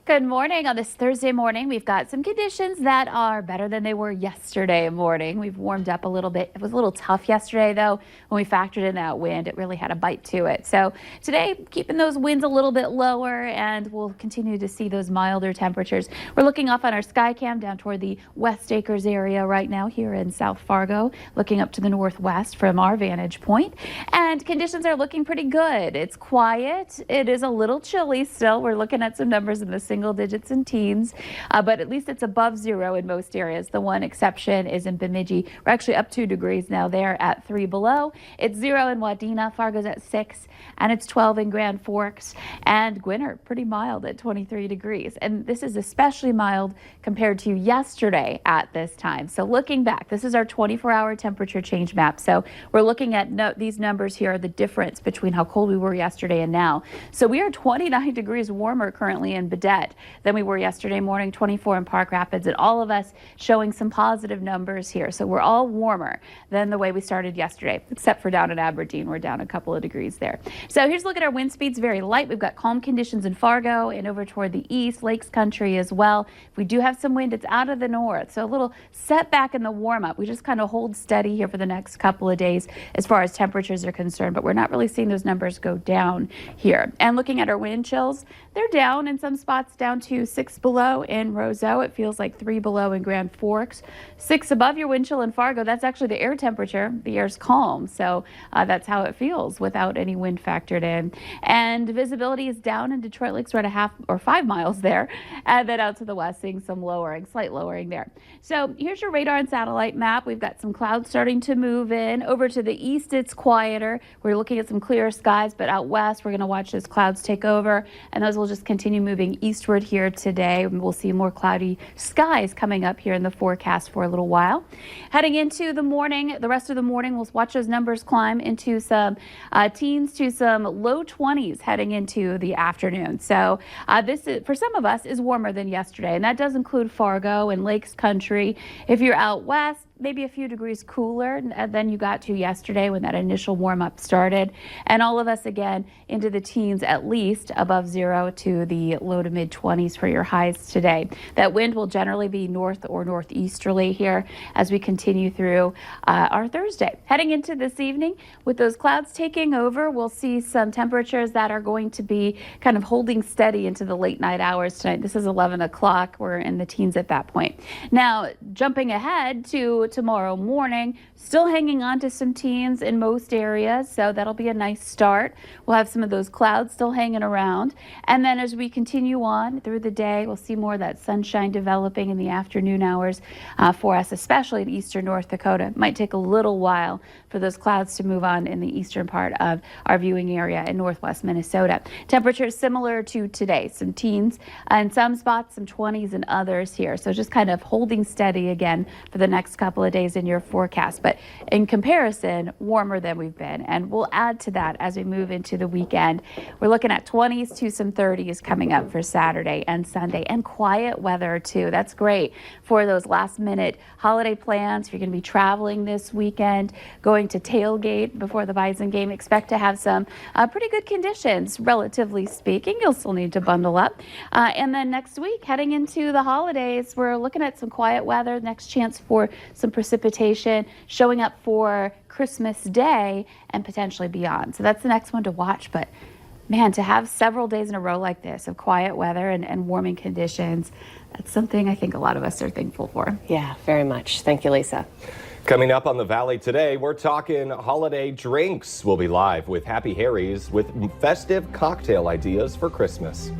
Good morning. On this Thursday morning, we've got some conditions that are better than they were yesterday morning. We've warmed up a little bit. It was a little tough yesterday, though. When we factored in that wind, it really had a bite to it. So today, keeping those winds a little bit lower, and we'll continue to see those milder temperatures. We're looking off on our sky cam down toward the West Acres area right now here in South Fargo, looking up to the northwest from our vantage point. And conditions are looking pretty good. It's quiet. It is a little chilly still. We're looking at some numbers in the single digits and teens, but at least it's above zero in most areas. The one exception is in Bemidji. We're actually up 2 degrees now there at 3 below. It's 0 in Wadena. Fargo's at 6, and it's 12 in Grand Forks. And Gwinner, pretty mild at 23 degrees. And this is especially mild compared to yesterday at this time. So looking back, this is our 24-hour temperature change map. So we're looking at these numbers here are the difference between how cold we were yesterday and now. So we are 29 degrees warmer currently in Baudette than we were yesterday morning, 24 in Park Rapids, and all of us showing some positive numbers here. So we're all warmer than the way we started yesterday, except for down in Aberdeen. We're down a couple of degrees there. So here's a look at our wind speeds, very light. We've got calm conditions in Fargo and over toward the east, Lakes Country as well. If we do have some wind, it's out of the north. So a little setback in the warm up. We just kind of hold steady here for the next couple of days as far as temperatures are concerned, but we're not really seeing those numbers go down here. And looking at our wind chills, they're down in some spots, down to 6 below in Roseau. It feels like 3 below in Grand Forks. 6 above your wind chill in Fargo. That's actually the air temperature. The air's calm, so that's how it feels without any wind factored in. And visibility is down in Detroit Lakes. We're at 1/2 or 5 miles there, and then out to the west, seeing some lowering, slight lowering there. So here's your radar and satellite map. We've got some clouds starting to move in. Over to the east, it's quieter. We're looking at some clear skies, but out west, we're going to watch those clouds take over, and those will just continue moving eastward here today. We'll see more cloudy skies coming up here in the forecast for a little while. Heading into the morning, the rest of the morning, we'll watch those numbers climb into some teens to some low 20s heading into the afternoon. So this is, for some of us, is warmer than yesterday, and that does include Fargo and Lakes Country. If you're out west, maybe a few degrees cooler than you got to yesterday when that initial warm-up started. And all of us, again, into the teens, at least above zero to the low to mid-20s for your highs today. That wind will generally be north or northeasterly here as we continue through our Thursday. Heading into this evening, with those clouds taking over, we'll see some temperatures that are going to be kind of holding steady into the late night hours tonight. This is 11 o'clock. We're in the teens at that point. Now, jumping ahead to tomorrow morning, still hanging on to some teens in most areas, so that'll be a nice start. We'll have some of those clouds still hanging around, and then as we continue on through the day, we'll see more of that sunshine developing in the afternoon hours for us, especially in eastern North Dakota. It might take a little while for those clouds to move on in the eastern part of our viewing area in northwest Minnesota. Temperatures similar to today, some teens in some spots, some 20s in others here, so just kind of holding steady again for the next couple of days in your forecast, but in comparison, warmer than we've been. And we'll add to that as we move into the weekend. We're looking at 20s to some 30s coming up for Saturday and Sunday, and quiet weather too. That's great for those last minute holiday plans. If you're going to be traveling this weekend, going to tailgate before the Bison game, expect to have some pretty good conditions, relatively speaking. You'll still need to bundle up. And then next week, heading into the holidays, we're looking at some quiet weather, next chance for some precipitation showing up for Christmas Day and potentially beyond. So that's the next one to watch. But man, to have several days in a row like this of quiet weather and warming conditions, that's something I think a lot of us are thankful for. Yeah, very much. Thank you, Lisa. Coming up on the Valley today, we're talking holiday drinks. We'll be live with Happy Harry's with festive cocktail ideas for Christmas.